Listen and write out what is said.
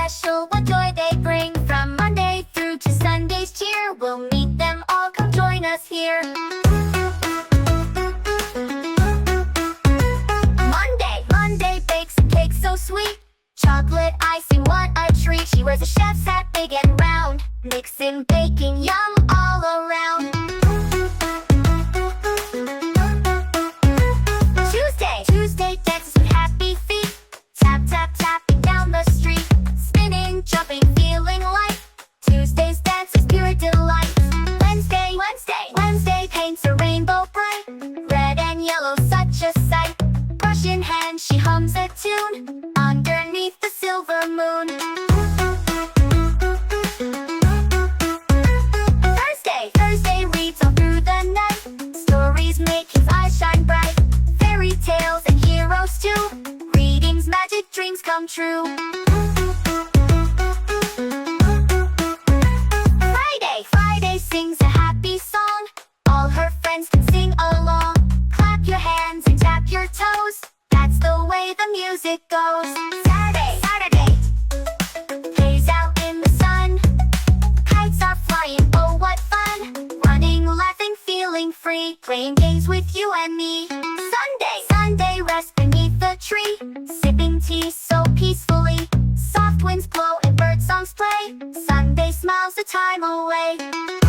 special, what joy they bring. From Monday through to Sunday's cheer, we'll meet them all, come join us here. Monday bakes a cake so sweet. Chocolate icing, what a treat. She wears a chef's hat, big and round, mixing, baking, yum all around. Tuesday dances with happy feet. Tap, tap, tapping down the street. Spinning, jumping, feeling light. Tuesday's dance is pure delight. Wednesday paints a rainbow bright. Red and yellow, such a sight. Brush in hand, she hums a tune underneath the silver moon. Thursday reads all through the night. Stories make his eyes shine bright. Fairy tales and heroes too. Readings, magic, dreams come true. Friday sings a happy song. All her friends can sing along. Clap your hands and tap your toes. That's the way the music goes. Saturday plays out in the sun. Kites are flying, oh what fun. Running, laughing, feeling free. Playing games with you and me. Sunday rests beneath the tree. Sipping tea so peacefully. Soft winds blow and bird songs play. Sunday smiles the time away.